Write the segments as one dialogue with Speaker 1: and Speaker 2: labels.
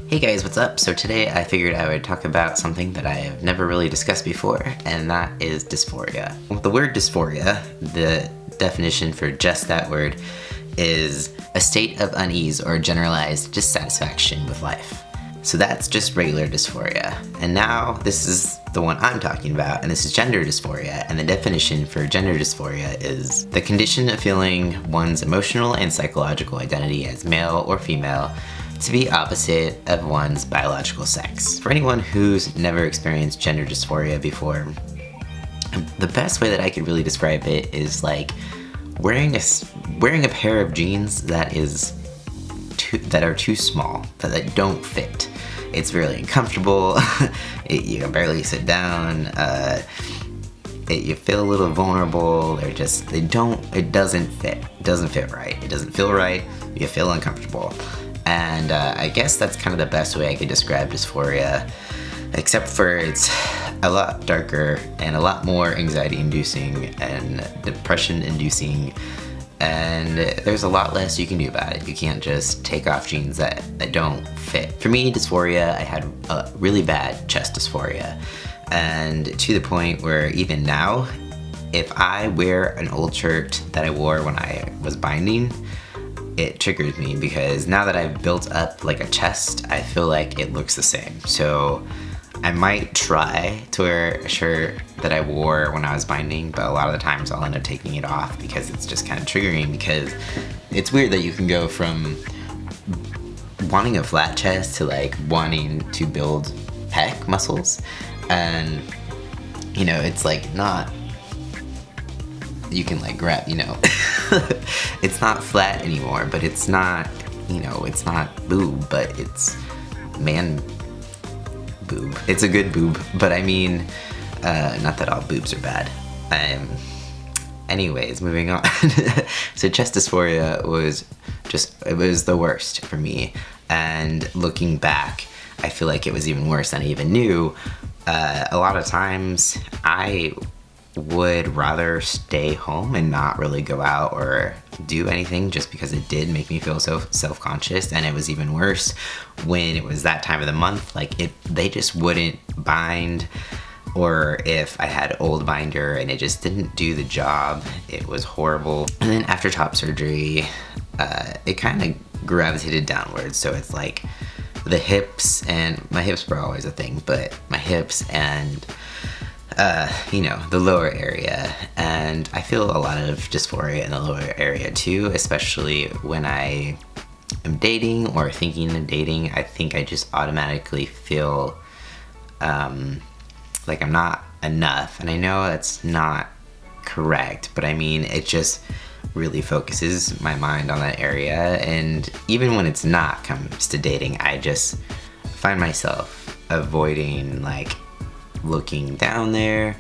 Speaker 1: Hey guys, what's up? So today I figured I would talk about something that I have never really discussed before, and that is dysphoria. The word dysphoria, the definition for just that word, is a state of unease or generalized dissatisfaction with life. So that's just regular dysphoria. And now this is the one I'm talking about, and this is gender dysphoria. And the definition for gender dysphoria is the condition of feeling one's emotional and psychological identity as male or female to be opposite of one's biological sex. For anyone who's never experienced gender dysphoria before, the best way that I could really describe it is like wearing a pair of jeans that are too small, that don't fit. It's really uncomfortable. You can barely sit down. You feel a little vulnerable. It doesn't fit. It doesn't fit right. It doesn't feel right. You feel uncomfortable. And I guess that's kind of the best way I could describe dysphoria, except for it's a lot darker and a lot more anxiety-inducing and depression-inducing, and there's a lot less you can do about it. You can't just take off jeans that don't fit. For me, dysphoria, I had a really bad chest dysphoria, and to the point where even now, if I wear an old shirt that I wore when I was binding, it triggers me because now that I've built up like a chest, I feel like it looks the same. So I might try to wear a shirt that I wore when I was binding, but a lot of the times I'll end up taking it off because it's just kind of triggering, because it's weird that you can go from wanting a flat chest to like wanting to build pec muscles, and you know, it's like not, you can like grab, it's not flat anymore, but it's not, it's not boob, but it's man boob. It's a good boob, but I mean, not that all boobs are bad. Anyways, moving on. So chest dysphoria was the worst for me, and looking back, I feel like it was even worse than I even knew. A lot of times I would rather stay home and not really go out or do anything, just because it did make me feel so self-conscious. And it was even worse when it was that time of the month. Like they just wouldn't bind, or if I had old binder and it just didn't do the job, it was horrible. And then after top surgery, it kind of gravitated downwards. So it's like the hips, and my hips were always a thing, but my hips and the lower area, and I feel a lot of dysphoria in the lower area too, especially when I am dating or thinking of dating. I think I just automatically feel like I'm not enough, and I know that's not correct, but I mean, it just really focuses my mind on that area. And even when it's not comes to dating, I just find myself avoiding like looking down there,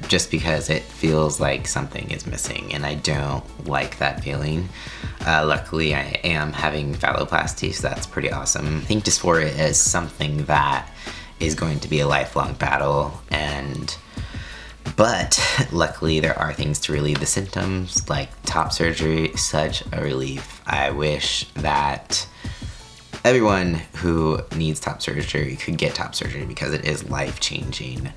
Speaker 1: just because it feels like something is missing, and I don't like that feeling. Luckily, I am having phalloplasty, so that's pretty awesome. I think dysphoria is something that is going to be a lifelong battle, but luckily there are things to relieve the symptoms, like top surgery is such a relief. I wish that everyone who needs top surgery could get top surgery, because it is life-changing.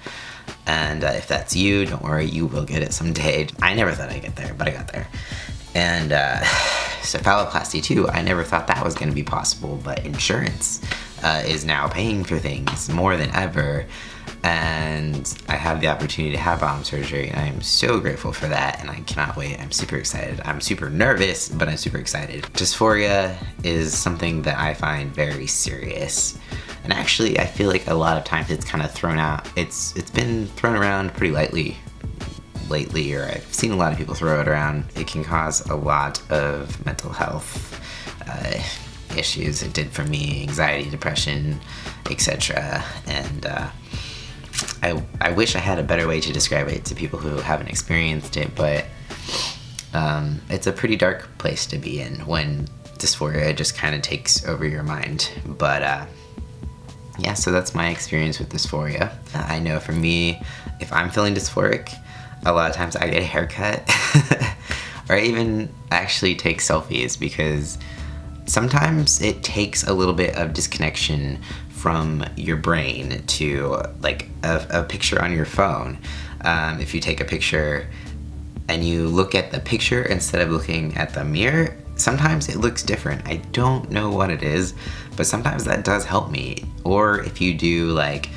Speaker 1: And if that's you, don't worry, you will get it someday. I never thought I'd get there, but I got there. And so phalloplasty too, I never thought that was going to be possible, but insurance is now paying for things more than ever. And I have the opportunity to have bottom surgery, and I am so grateful for that, and I cannot wait. I'm super excited. I'm super nervous, but I'm super excited. Dysphoria is something that I find very serious, and actually I feel like a lot of times it's kind of thrown out. It's been thrown around pretty lightly lately, or I've seen a lot of people throw it around. It can cause a lot of mental health issues. It did for me: anxiety, depression, etc. And I wish I had a better way to describe it to people who haven't experienced it, but it's a pretty dark place to be in when dysphoria just kind of takes over your mind. But yeah, so that's my experience with dysphoria. I know for me, if I'm feeling dysphoric, a lot of times I get a haircut or I even actually take selfies, because sometimes it takes a little bit of disconnection from your brain to like a picture on your phone. If you take a picture and you look at the picture instead of looking at the mirror, sometimes it looks different. I don't know what it is, but sometimes that does help me. Or if you do like,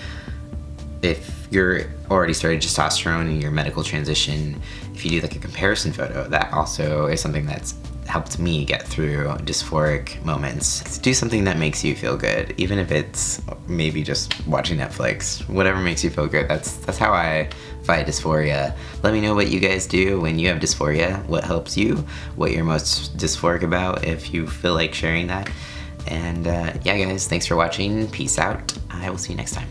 Speaker 1: if you're already started testosterone in your medical transition, if you do like a comparison photo, that also is something that's helped me get through dysphoric moments. Do something that makes you feel good, even if it's maybe just watching Netflix. Whatever makes you feel good. That's how I fight dysphoria. Let me know what you guys do when you have dysphoria, what helps you, what you're most dysphoric about, if you feel like sharing that. And yeah guys, thanks for watching. Peace out. I will see you next time.